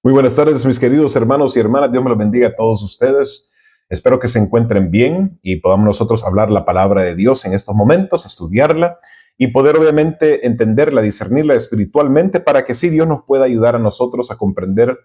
Muy buenas tardes, mis queridos hermanos y hermanas. Dios me los bendiga a todos ustedes. Espero que se encuentren bien y podamos nosotros hablar la palabra de Dios en estos momentos, estudiarla y poder obviamente entenderla, discernirla espiritualmente para que sí Dios nos pueda ayudar a nosotros a comprender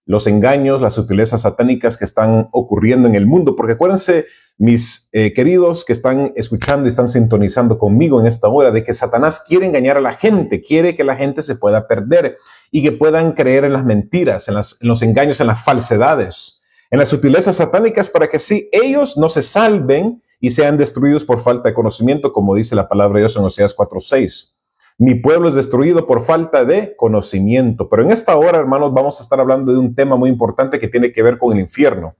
los engaños, las sutilezas satánicas que están ocurriendo en el mundo. Porque acuérdense, mis queridos que están escuchando y están sintonizando conmigo en esta hora, de que Satanás quiere engañar a la gente, quiere que la gente se pueda perder y que puedan creer en las mentiras, en los engaños, en las falsedades, en las sutilezas satánicas, para que sí ellos no se salven y sean destruidos por falta de conocimiento, como dice la palabra de Dios en Oseas 4:6. Mi pueblo es destruido por falta de conocimiento. Pero en esta hora, hermanos, vamos a estar hablando de un tema muy importante que tiene que ver con el infierno.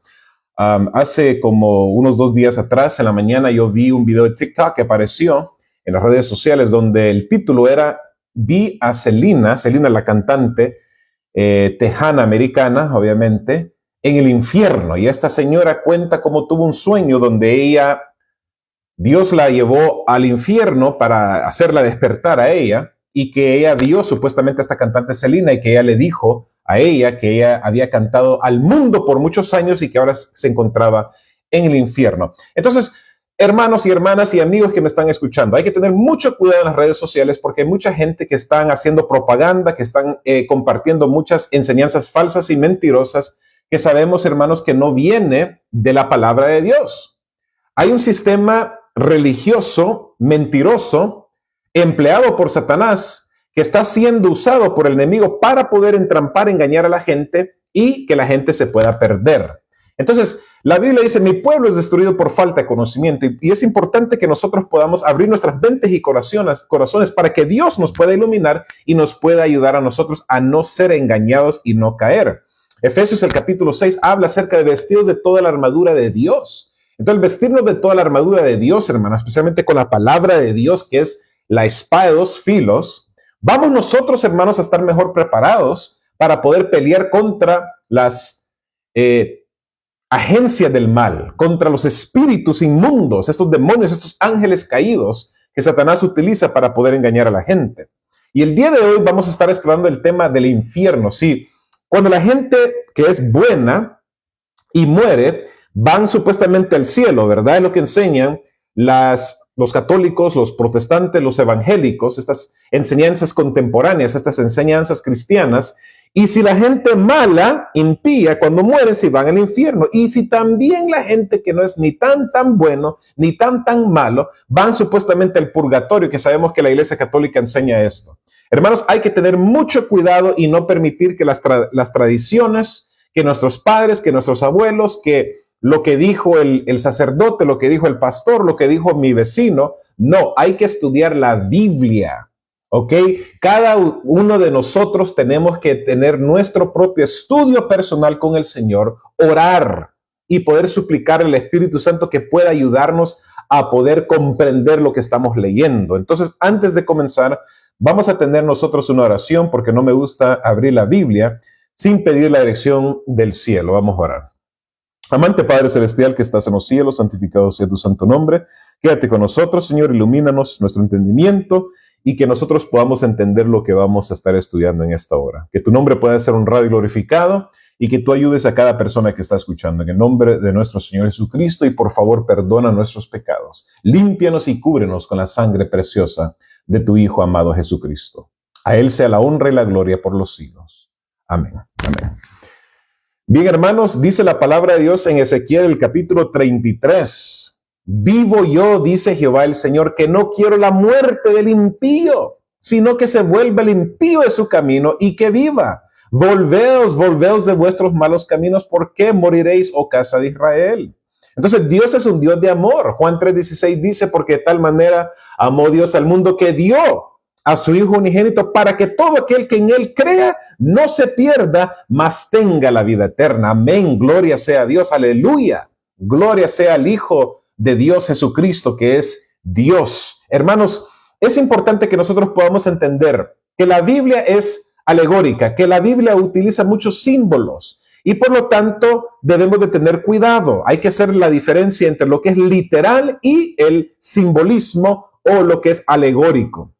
Hace como unos 2 días atrás, en la mañana, yo vi un video de TikTok que apareció en las redes sociales donde el título era: vi a Selena la cantante tejana americana, obviamente, en el infierno. Y esta señora cuenta cómo tuvo un sueño donde Dios la llevó al infierno para hacerla despertar a ella, y que ella vio supuestamente a esta cantante Selena y que ella le dijo a ella que ella había cantado al mundo por muchos años y que ahora se encontraba en el infierno. Entonces, hermanos y hermanas y amigos que me están escuchando, hay que tener mucho cuidado en las redes sociales porque hay mucha gente que están haciendo propaganda, que están compartiendo muchas enseñanzas falsas y mentirosas que sabemos, hermanos, que no viene de la palabra de Dios. Hay un sistema religioso mentiroso empleado por Satanás que está siendo usado por el enemigo para poder entrampar, engañar a la gente y que la gente se pueda perder. Entonces, la Biblia dice: mi pueblo es destruido por falta de conocimiento, y es importante que nosotros podamos abrir nuestras mentes y corazones para que Dios nos pueda iluminar y nos pueda ayudar a nosotros a no ser engañados y no caer. Efesios, el capítulo 6, habla acerca de vestidos de toda la armadura de Dios. Entonces, el vestirnos de toda la armadura de Dios, hermanos, especialmente con la palabra de Dios, que es la espada de dos filos, vamos nosotros, hermanos, a estar mejor preparados para poder pelear contra las agencias del mal, contra los espíritus inmundos, estos demonios, estos ángeles caídos que Satanás utiliza para poder engañar a la gente. Y el día de hoy vamos a estar explorando el tema del infierno. Sí, cuando la gente que es buena y muere, van supuestamente al cielo, ¿verdad? Es lo que enseñan los católicos, los protestantes, los evangélicos, estas enseñanzas contemporáneas, estas enseñanzas cristianas. Y si la gente mala, impía, cuando muere, si van al infierno. Y si también la gente que no es ni tan bueno, ni tan malo, van supuestamente al purgatorio, que sabemos que la Iglesia Católica enseña esto. Hermanos, hay que tener mucho cuidado y no permitir que las tradiciones, que nuestros padres, que nuestros abuelos, que lo que dijo el sacerdote, lo que dijo el pastor, lo que dijo mi vecino. No, hay que estudiar la Biblia, ¿ok? Cada uno de nosotros tenemos que tener nuestro propio estudio personal con el Señor, orar y poder suplicar al Espíritu Santo que pueda ayudarnos a poder comprender lo que estamos leyendo. Entonces, antes de comenzar, vamos a tener nosotros una oración, porque no me gusta abrir la Biblia sin pedir la dirección del cielo. Vamos a orar. Amante Padre Celestial que estás en los cielos, santificado sea tu santo nombre. Quédate con nosotros, Señor, ilumínanos nuestro entendimiento y que nosotros podamos entender lo que vamos a estar estudiando en esta hora. Que tu nombre pueda ser honrado y glorificado y que tú ayudes a cada persona que está escuchando. En el nombre de nuestro Señor Jesucristo, y por favor perdona nuestros pecados. Límpianos y cúbrenos con la sangre preciosa de tu Hijo amado Jesucristo. A Él sea la honra y la gloria por los siglos. Amén. Amén. Bien, hermanos, dice la palabra de Dios en Ezequiel, el capítulo 33. Vivo yo, dice Jehová el Señor, que no quiero la muerte del impío, sino que se vuelva el impío de su camino y que viva. Volveos de vuestros malos caminos, ¿por qué moriréis, oh casa de Israel? Entonces, Dios es un Dios de amor. Juan 3:16 dice: porque de tal manera amó Dios al mundo que dio a su Hijo unigénito, para que todo aquel que en Él crea no se pierda, mas tenga la vida eterna. Amén. Gloria sea a Dios. Aleluya. Gloria sea al Hijo de Dios Jesucristo, que es Dios. Hermanos, es importante que nosotros podamos entender que la Biblia es alegórica, que la Biblia utiliza muchos símbolos y por lo tanto debemos de tener cuidado. Hay que hacer la diferencia entre lo que es literal y el simbolismo o lo que es alegórico.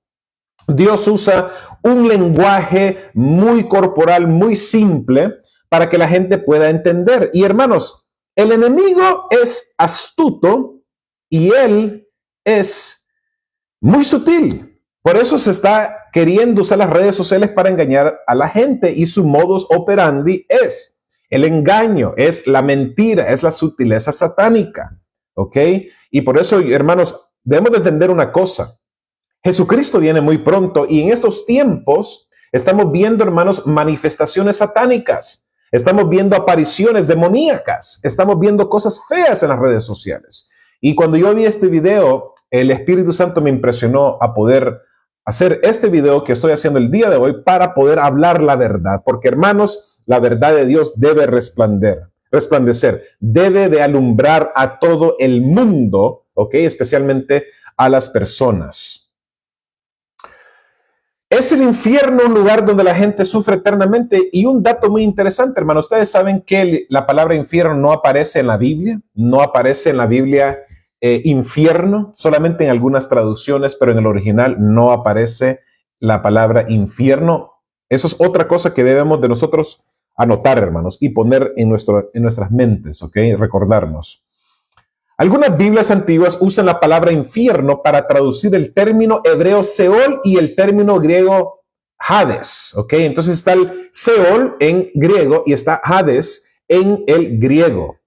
Dios usa un lenguaje muy corporal, muy simple, para que la gente pueda entender. Y hermanos, el enemigo es astuto y él es muy sutil. Por eso se está queriendo usar las redes sociales para engañar a la gente y su modus operandi es el engaño, es la mentira, es la sutileza satánica. ¿Ok? Y por eso, hermanos, debemos de entender una cosa. Jesucristo viene muy pronto y en estos tiempos estamos viendo, hermanos, manifestaciones satánicas. Estamos viendo apariciones demoníacas. Estamos viendo cosas feas en las redes sociales. Y cuando yo vi este video, el Espíritu Santo me impresionó a poder hacer este video que estoy haciendo el día de hoy para poder hablar la verdad. Porque, hermanos, la verdad de Dios debe resplandecer, debe de alumbrar a todo el mundo, ¿ok? Especialmente a las personas. ¿Es el infierno un lugar donde la gente sufre eternamente? Y un dato muy interesante, hermano. Ustedes saben que la palabra infierno no aparece en la Biblia. No aparece en la Biblia infierno, solamente en algunas traducciones, pero en el original no aparece la palabra infierno. Eso es otra cosa que debemos de nosotros anotar, hermanos, y poner en nuestras mentes, ¿ok? Recordarnos. Algunas Biblias antiguas usan la palabra infierno para traducir el término hebreo Seol y el término griego Hades. ¿Ok? Entonces está el Seol en griego y está Hades en el griego.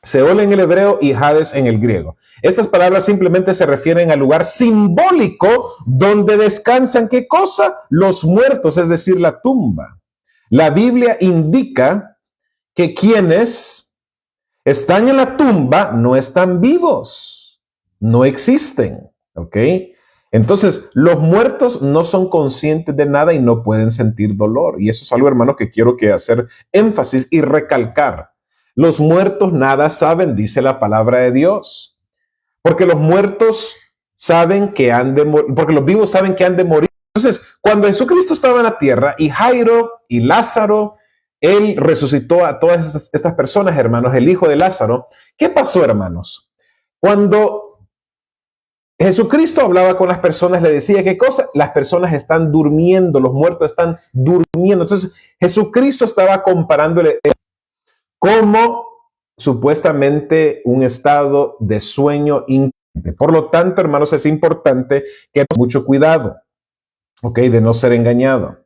Seol en el hebreo y Hades en el griego. Estas palabras simplemente se refieren al lugar simbólico donde descansan, ¿qué cosa? Los muertos, es decir, la tumba. La Biblia indica que quienes están en la tumba, no están vivos, no existen, ¿ok? Entonces, los muertos no son conscientes de nada y no pueden sentir dolor. Y eso es algo, hermano, que quiero que hacer énfasis y recalcar. Los muertos nada saben, dice la palabra de Dios, porque los muertos saben que han de morir, porque los vivos saben que han de morir. Entonces, cuando Jesucristo estaba en la tierra y Jairo y Lázaro, él resucitó a todas estas personas, hermanos, el hijo de Lázaro. ¿Qué pasó, hermanos? Cuando Jesucristo hablaba con las personas, le decía, ¿qué cosa? Las personas están durmiendo, los muertos están durmiendo. Entonces, Jesucristo estaba comparándole como supuestamente un estado de sueño inconsciente. Por lo tanto, hermanos, es importante que tengamos mucho cuidado, ¿ok? De no ser engañado.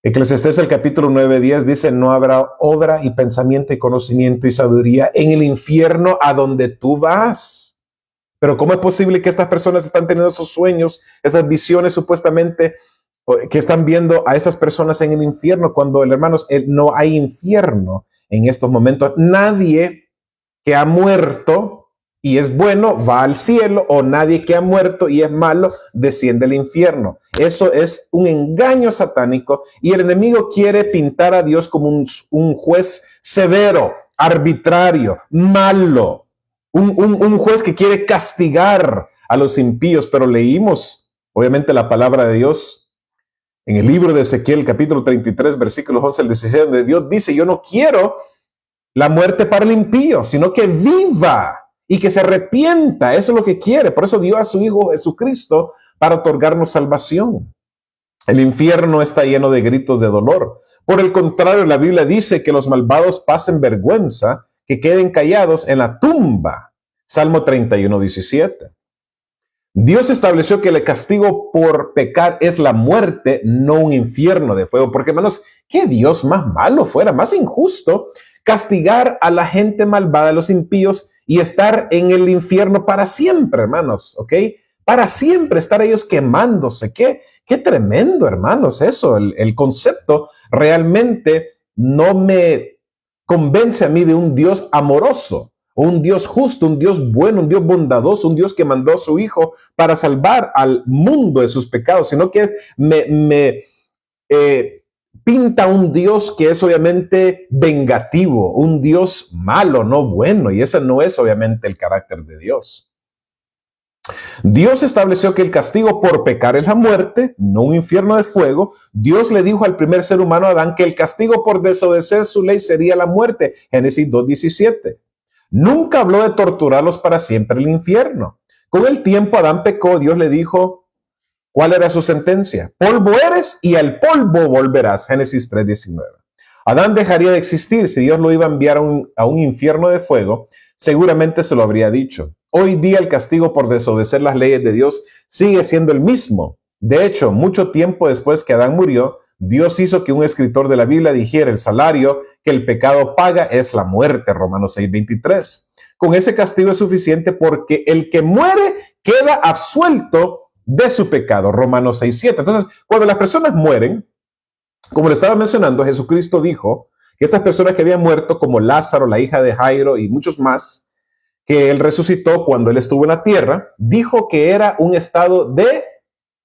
Eclesiastés el capítulo 9:10 dice, no habrá obra y pensamiento y conocimiento y sabiduría en el infierno a donde tú vas. Pero ¿cómo es posible que estas personas están teniendo esos sueños, esas visiones supuestamente que están viendo a estas personas en el infierno cuando, hermanos, no hay infierno en estos momentos? Nadie que ha muerto y es bueno va al cielo, o nadie que ha muerto y es malo desciende al infierno. Eso es un engaño satánico y el enemigo quiere pintar a Dios como un juez severo, arbitrario, malo, un juez que quiere castigar a los impíos. Pero leímos obviamente la palabra de Dios en el libro de Ezequiel capítulo 33 versículos 11 al 16, donde Dios dice, yo no quiero la muerte para el impío, sino que viva y que se arrepienta. Eso es lo que quiere. Por eso dio a su Hijo Jesucristo para otorgarnos salvación. El infierno está lleno de gritos de dolor. Por el contrario, la Biblia dice que los malvados pasen vergüenza, que queden callados en la tumba. Salmo 31:17. Dios estableció que el castigo por pecar es la muerte, no un infierno de fuego. Porque, hermanos, ¿qué Dios más malo fuera, más injusto castigar a la gente malvada, a los impíos, y estar en el infierno para siempre, hermanos? ¿Ok? Para siempre estar ellos quemándose. Qué tremendo, hermanos, eso. El concepto realmente no me convence a mí de un Dios amoroso, un Dios justo, un Dios bueno, un Dios bondadoso, un Dios que mandó a su Hijo para salvar al mundo de sus pecados, sino que me pinta un Dios que es obviamente vengativo, un Dios malo, no bueno, y ese no es obviamente el carácter de Dios. Dios estableció que el castigo por pecar es la muerte, no un infierno de fuego. Dios le dijo al primer ser humano, Adán, que el castigo por desobedecer su ley sería la muerte. Génesis 2:17. Nunca habló de torturarlos para siempre en el infierno. Con el tiempo Adán pecó, Dios le dijo, ¿Cuál era su sentencia? Polvo eres y al polvo volverás. Génesis 3:19. Adán dejaría de existir si Dios lo iba a enviar a un infierno de fuego. Seguramente se lo habría dicho. Hoy día el castigo por desobedecer las leyes de Dios sigue siendo el mismo. De hecho, mucho tiempo después que Adán murió, Dios hizo que un escritor de la Biblia dijera: el salario que el pecado paga es la muerte. Romanos 6:23. Con ese castigo es suficiente porque el que muere queda absuelto de su pecado. Romanos 6:7. Entonces, cuando las personas mueren, como le estaba mencionando, Jesucristo dijo que estas personas que habían muerto, como Lázaro, la hija de Jairo y muchos más, que él resucitó cuando él estuvo en la tierra, dijo que era un estado de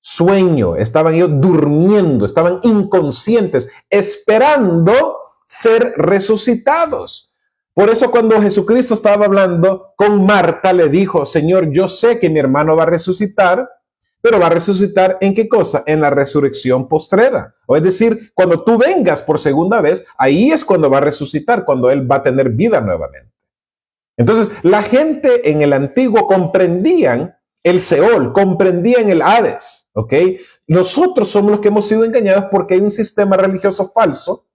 sueño. Estaban ellos durmiendo, estaban inconscientes, esperando ser resucitados. Por eso cuando Jesucristo estaba hablando con Marta, le dijo: Señor, yo sé que mi hermano va a resucitar, pero va a resucitar ¿en qué cosa? En la resurrección postrera. O es decir, cuando tú vengas por segunda vez, ahí es cuando va a resucitar, cuando él va a tener vida nuevamente. Entonces, la gente en el antiguo comprendían el Seol, comprendían el Hades, ¿ok? Nosotros somos los que hemos sido engañados porque hay un sistema religioso falso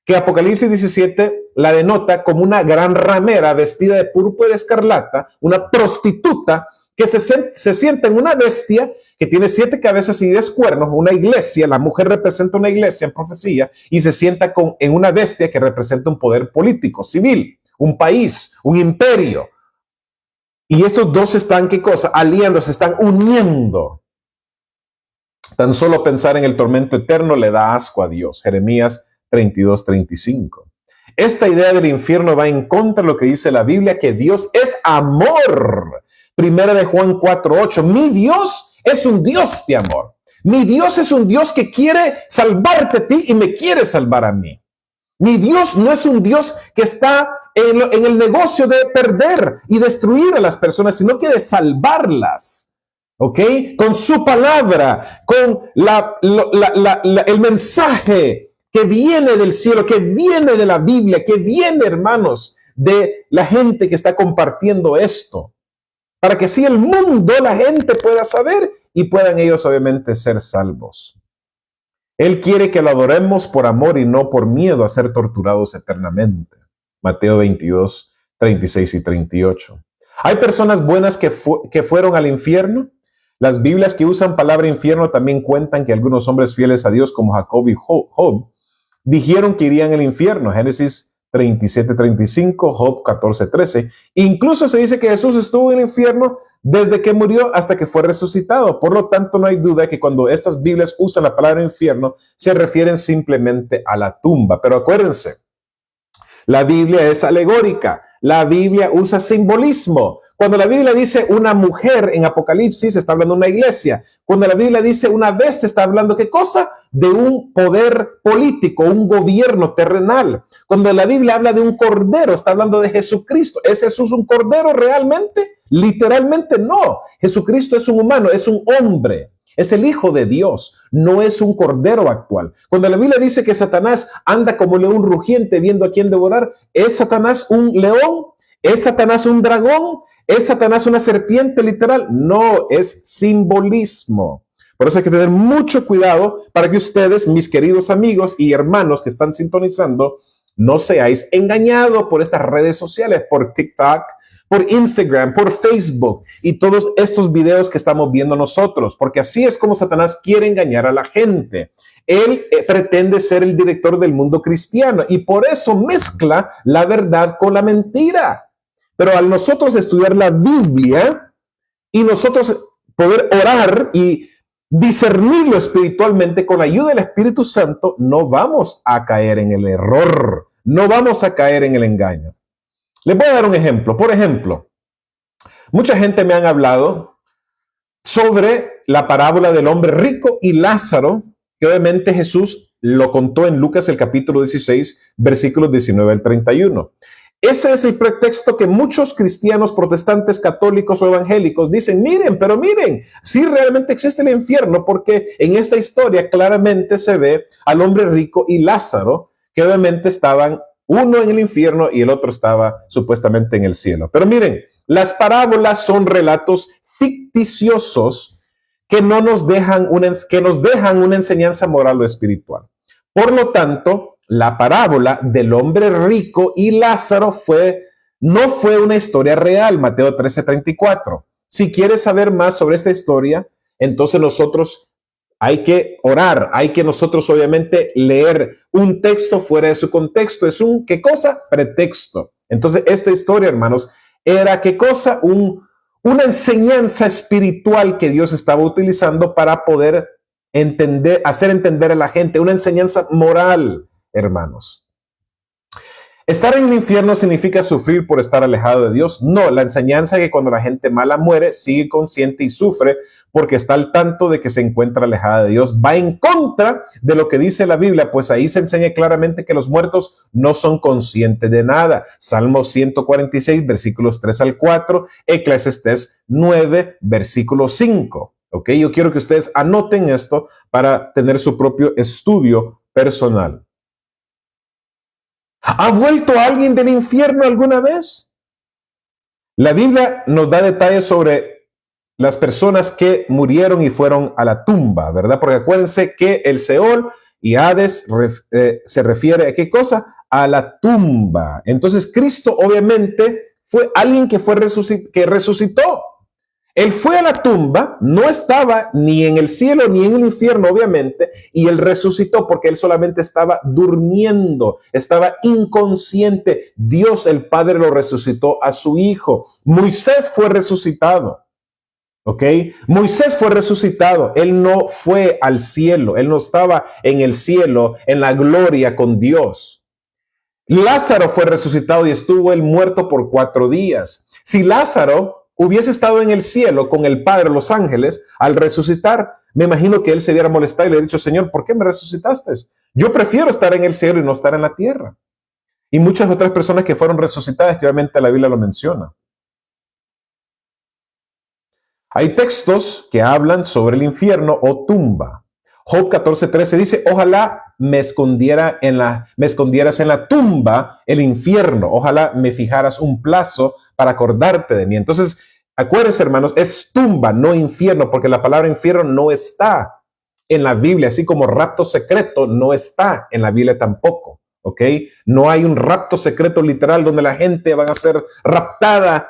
que Apocalipsis 17 la denota como una gran ramera vestida de púrpura escarlata, una prostituta que se sienta en una bestia que tiene 7 cabezas y 10 cuernos, una iglesia. La mujer representa una iglesia en profecía y se sienta en una bestia que representa un poder político, civil, un país, un imperio. Y estos dos están, ¿qué cosa? Aliándose, están uniendo. Tan solo pensar en el tormento eterno le da asco a Dios. Jeremías 32:35. Esta idea del infierno va en contra de lo que dice la Biblia, que Dios es amor. Primera de Juan 4:8. Mi Dios es un Dios de amor. Mi Dios es un Dios que quiere salvarte a ti y me quiere salvar a mí. Mi Dios no es un Dios que está en el negocio de perder y destruir a las personas, sino que de salvarlas. ¿Ok? Con su palabra, con el mensaje que viene del cielo, que viene de la Biblia, que viene, hermanos, de la gente que está compartiendo esto. Para que así el mundo, la gente pueda saber y puedan ellos obviamente ser salvos. Él quiere que lo adoremos por amor y no por miedo a ser torturados eternamente. Mateo 22:36 y 38. ¿Hay personas buenas que fueron al infierno? Las Biblias que usan palabra infierno también cuentan que algunos hombres fieles a Dios como Jacob y Job dijeron que irían al infierno. Génesis 37:35, Job 14:13. Incluso se dice que Jesús estuvo en el infierno desde que murió hasta que fue resucitado. Por lo tanto, no hay duda que cuando estas Biblias usan la palabra infierno, se refieren simplemente a la tumba. Pero acuérdense, la Biblia es alegórica. La Biblia usa simbolismo. Cuando la Biblia dice una mujer en Apocalipsis, está hablando de una iglesia. Cuando la Biblia dice una bestia, está hablando ¿qué cosa? De un poder político, un gobierno terrenal. Cuando la Biblia habla de un cordero, está hablando de Jesucristo. ¿Es Jesús un cordero realmente? Literalmente no. Jesucristo es un humano, es un hombre. Es el Hijo de Dios, no es un cordero actual. Cuando la Biblia dice que Satanás anda como león rugiente viendo a quién devorar, ¿es Satanás un león? ¿Es Satanás un dragón? ¿Es Satanás una serpiente literal? No, es simbolismo. Por eso hay que tener mucho cuidado para que ustedes, mis queridos amigos y hermanos que están sintonizando, no seáis engañados por estas redes sociales, por TikTok, por Instagram, por Facebook y todos estos videos que estamos viendo nosotros, porque así es como Satanás quiere engañar a la gente. Él pretende ser el director del mundo cristiano y por eso mezcla la verdad con la mentira. Pero al nosotros estudiar la Biblia y nosotros poder orar y discernirlo espiritualmente con la ayuda del Espíritu Santo, no vamos a caer en el error, no vamos a caer en el engaño. Les voy a dar un ejemplo. Por ejemplo, mucha gente me han hablado sobre la parábola del hombre rico y Lázaro, que obviamente Jesús lo contó en Lucas el capítulo 16, versículos 19 al 31. Ese es el pretexto que muchos cristianos, protestantes, católicos o evangélicos dicen: miren, pero miren, sí realmente existe el infierno, porque en esta historia claramente se ve al hombre rico y Lázaro, que obviamente estaban uno en el infierno y el otro estaba supuestamente en el cielo. Pero miren, las parábolas son relatos ficticiosos que no nos dejan que nos dejan una enseñanza moral o espiritual. Por lo tanto, la parábola del hombre rico y Lázaro no fue una historia real, Mateo 13:34. Si quieres saber más sobre esta historia, entonces nosotros hay que orar, hay que nosotros obviamente leer un texto fuera de su contexto. Es un, ¿qué cosa? Pretexto. Entonces, esta historia, hermanos, era, ¿qué cosa? Una enseñanza espiritual que Dios estaba utilizando para poder entender, hacer entender a la gente, una enseñanza moral, hermanos. ¿Estar en el infierno significa sufrir por estar alejado de Dios? No, la enseñanza es que cuando la gente mala muere, sigue consciente y sufre porque está al tanto de que se encuentra alejada de Dios. Va en contra de lo que dice la Biblia, pues ahí se enseña claramente que los muertos no son conscientes de nada. Salmo 146, versículos 3 al 4, Eclesiastés 9, versículo 5. ¿Ok? Yo quiero que ustedes anoten esto para tener su propio estudio personal. ¿Ha vuelto alguien del infierno alguna vez? La Biblia nos da detalles sobre las personas que murieron y fueron a la tumba, ¿verdad? Porque acuérdense que el Seol y Hades se refiere a qué cosa? A la tumba. Entonces Cristo obviamente fue alguien que resucitó. Él fue a la tumba, no estaba ni en el cielo ni en el infierno, obviamente, y él resucitó porque él solamente estaba durmiendo, estaba inconsciente. Dios, el Padre, lo resucitó a su Hijo. Moisés fue resucitado, ¿ok? Moisés fue resucitado. Él no fue al cielo, él no estaba en el cielo, en la gloria con Dios. Lázaro fue resucitado y estuvo él muerto por 4 días. Si Lázaro hubiese estado en el cielo con el Padre, los ángeles, al resucitar, me imagino que él se hubiera molestado y le hubiera dicho, Señor, ¿por qué me resucitaste? Yo prefiero estar en el cielo y no estar en la tierra. Y muchas otras personas que fueron resucitadas, que obviamente la Biblia lo menciona. Hay textos que hablan sobre el infierno o tumba. Job 14:13 dice, ojalá me escondieras en la tumba, el infierno. Ojalá me fijaras un plazo para acordarte de mí. Entonces, acuérdense, hermanos, es tumba, no infierno, porque la palabra infierno no está en la Biblia, así como rapto secreto no está en la Biblia tampoco. ¿Ok? No hay un rapto secreto literal donde la gente va a ser raptada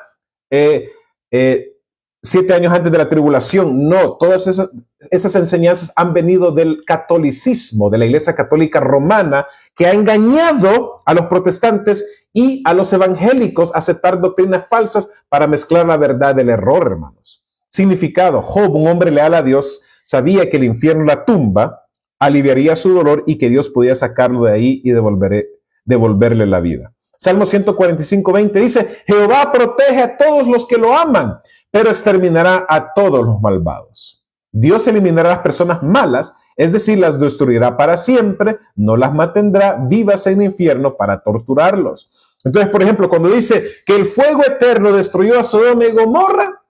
7 años antes de la tribulación. No, todas esas enseñanzas han venido del catolicismo, de la Iglesia Católica Romana, que ha engañado a los protestantes y a los evangélicos a aceptar doctrinas falsas para mezclar la verdad del error, hermanos. Significado: Job, un hombre leal a Dios, sabía que el infierno, la tumba, aliviaría su dolor y que Dios podía sacarlo de ahí y devolverle la vida. Salmo 145:20 dice, Jehová protege a todos los que lo aman, pero exterminará a todos los malvados. Dios eliminará a las personas malas, es decir, las destruirá para siempre, no las mantendrá vivas en el infierno para torturarlos. Entonces, por ejemplo, cuando dice que el fuego eterno destruyó a Sodoma y Gomorra,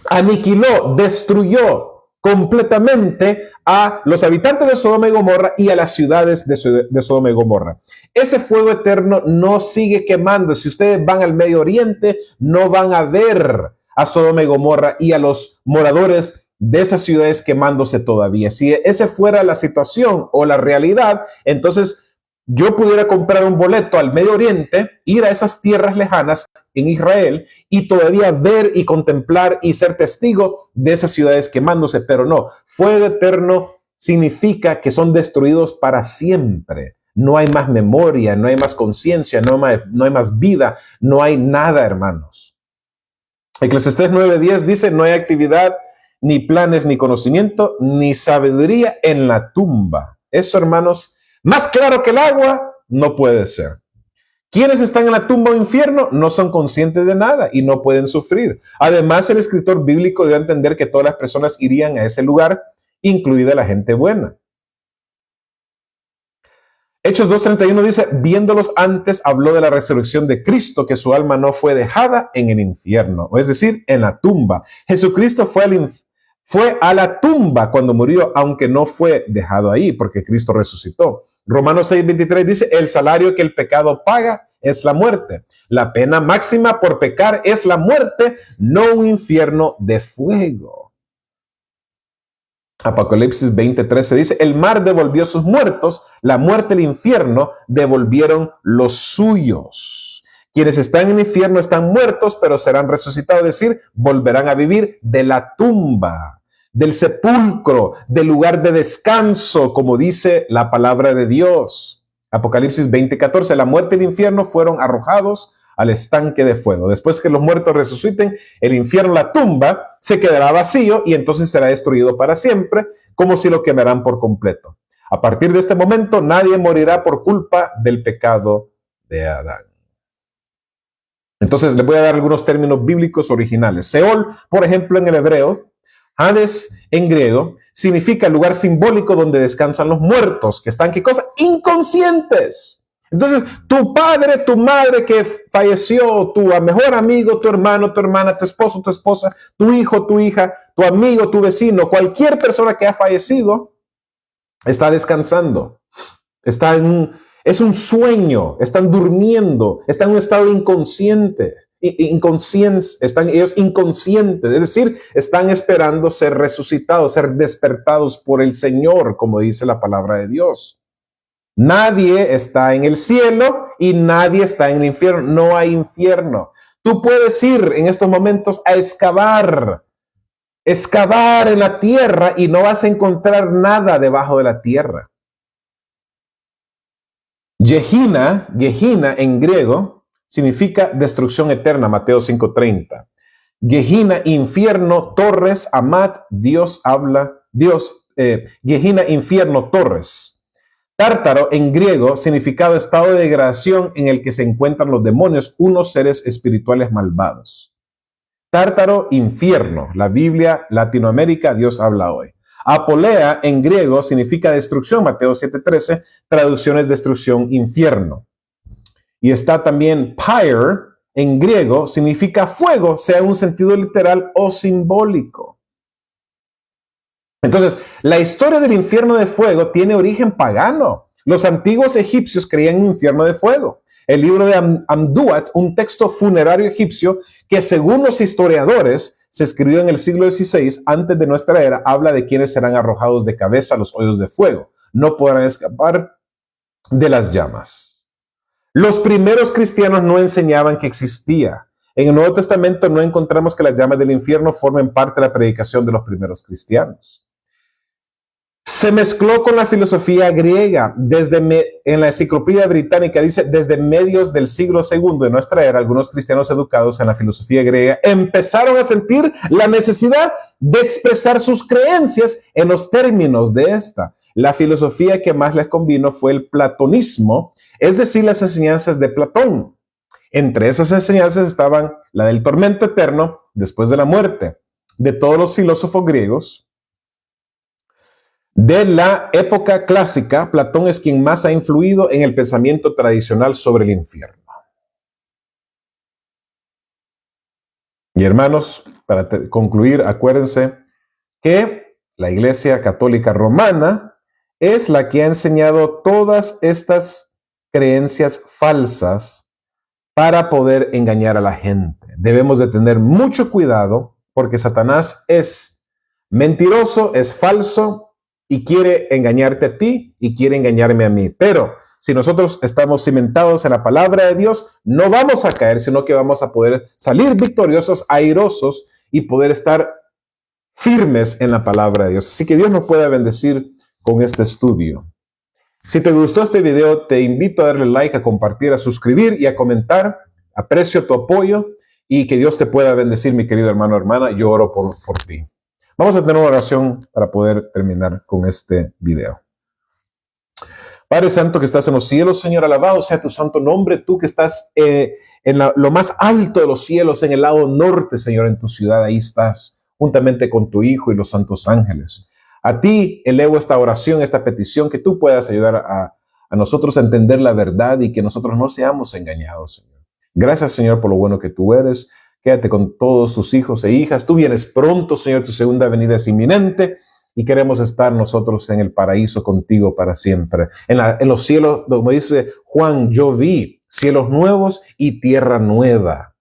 aniquiló, destruyó completamente a los habitantes de Sodoma y Gomorra y a las ciudades de Sodoma y Gomorra. Ese fuego eterno no sigue quemando. Si ustedes van al Medio Oriente, no van a ver a Sodoma y Gomorra y a los moradores de esas ciudades quemándose todavía. Si esa fuera la situación o la realidad, entonces yo pudiera comprar un boleto al Medio Oriente, ir a esas tierras lejanas en Israel y todavía ver y contemplar y ser testigo de esas ciudades quemándose, pero no. Fuego eterno significa que son destruidos para siempre. No hay más memoria, no hay más conciencia, no hay más vida, no hay nada, hermanos. Eclesiastés 9:10 dice, no hay actividad, ni planes, ni conocimiento, ni sabiduría en la tumba. Eso, hermanos, más claro que el agua, no puede ser. Quienes están en la tumba o infierno no son conscientes de nada y no pueden sufrir. Además, el escritor bíblico debe entender que todas las personas irían a ese lugar, incluida la gente buena. Hechos 2:31 dice, viéndolos antes, habló de la resurrección de Cristo, que su alma no fue dejada en el infierno, es decir, en la tumba. Jesucristo fue a la tumba cuando murió, aunque no fue dejado ahí, porque Cristo resucitó. Romanos 6:23 dice, el salario que el pecado paga es la muerte. La pena máxima por pecar es la muerte, no un infierno de fuego. Apocalipsis 20:13 dice, el mar devolvió sus muertos, la muerte y el infierno devolvieron los suyos. Quienes están en el infierno están muertos, pero serán resucitados, es decir, volverán a vivir de la tumba, del sepulcro, del lugar de descanso, como dice la palabra de Dios. Apocalipsis 20:14, la muerte y el infierno fueron arrojados al estanque de fuego. Después que los muertos resuciten, el infierno, la tumba, se quedará vacío y entonces será destruido para siempre, como si lo quemarán por completo. A partir de este momento, nadie morirá por culpa del pecado de Adán. Entonces, les voy a dar algunos términos bíblicos originales. Seol, por ejemplo, en el hebreo, Hades en griego, significa el lugar simbólico donde descansan los muertos, que están, ¿qué cosa? Inconscientes. Entonces, tu padre, tu madre que falleció, tu mejor amigo, tu hermano, tu hermana, tu esposo, tu esposa, tu hijo, tu hija, tu amigo, tu vecino, cualquier persona que ha fallecido, está descansando. Es un sueño, están durmiendo, están en un estado inconsciente. Están ellos inconscientes, es decir, están esperando ser resucitados, ser despertados por el Señor, como dice la palabra de Dios. Nadie está en el cielo y nadie está en el infierno. No hay infierno. Tú puedes ir en estos momentos a excavar en la tierra y no vas a encontrar nada debajo de la tierra. Gehenna en griego significa destrucción eterna, Mateo 5:30. Gehenna, infierno, torres, amat, Gehenna, infierno, torres. Tártaro en griego, significado estado de degradación en el que se encuentran los demonios, unos seres espirituales malvados. Tártaro, infierno. La Biblia, Latinoamérica, Dios habla hoy. Apolea en griego significa destrucción, Mateo 7:13, traducciones destrucción, infierno. Y está también pyre en griego, significa fuego, sea en un sentido literal o simbólico. Entonces, la historia del infierno de fuego tiene origen pagano. Los antiguos egipcios creían en un infierno de fuego. El libro de Amduat, un texto funerario egipcio que según los historiadores se escribió en el siglo XVI antes de nuestra era, habla de quienes serán arrojados de cabeza a los hoyos de fuego. No podrán escapar de las llamas. Los primeros cristianos no enseñaban que existía. En el Nuevo Testamento no encontramos que las llamas del infierno formen parte de la predicación de los primeros cristianos. Se mezcló con la filosofía griega. En la enciclopedia británica dice, desde medios del siglo II de nuestra era, algunos cristianos educados en la filosofía griega empezaron a sentir la necesidad de expresar sus creencias en los términos de esta. La filosofía que más les convino fue el platonismo, es decir, las enseñanzas de Platón. Entre esas enseñanzas estaban la del tormento eterno después de la muerte. De todos los filósofos griegos de la época clásica, Platón es quien más ha influido en el pensamiento tradicional sobre el infierno. Y hermanos, para concluir, acuérdense que la Iglesia Católica Romana es la que ha enseñado todas estas creencias falsas para poder engañar a la gente. Debemos de tener mucho cuidado porque Satanás es mentiroso, es falso y quiere engañarte a ti y quiere engañarme a mí. Pero si nosotros estamos cimentados en la palabra de Dios, no vamos a caer, sino que vamos a poder salir victoriosos, airosos y poder estar firmes en la palabra de Dios. Así que Dios nos puede bendecir con este estudio. Si te gustó este video, te invito a darle like, a compartir, a suscribir y a comentar. Aprecio tu apoyo y que Dios te pueda bendecir, mi querido hermano o hermana. Yo oro por ti. Vamos a tener una oración para poder terminar con este video. Padre Santo que estás en los cielos, Señor, alabado sea tu santo nombre. Tú que estás en lo más alto de los cielos, en el lado norte, Señor, en tu ciudad, ahí estás, juntamente con tu Hijo y los santos ángeles. A ti elevo esta oración, esta petición, que tú puedas ayudar a nosotros a entender la verdad y que nosotros no seamos engañados, Señor. Gracias, Señor, por lo bueno que tú eres. Quédate con todos tus hijos e hijas. Tú vienes pronto, Señor, tu segunda venida es inminente y queremos estar nosotros en el paraíso contigo para siempre. En los cielos, como dice Juan, yo vi cielos nuevos y tierra nueva.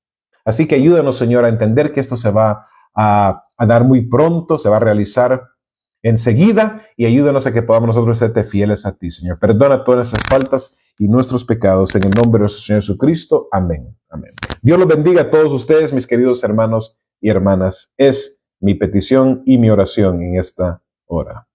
Así que ayúdanos, Señor, a entender que esto se va a dar muy pronto, se va a realizar enseguida y ayúdanos a que podamos nosotros serte fieles a ti, Señor. Perdona todas nuestras faltas y nuestros pecados en el nombre de nuestro Señor Jesucristo. Amén. Amén. Dios los bendiga a todos ustedes, mis queridos hermanos y hermanas. Es mi petición y mi oración en esta hora.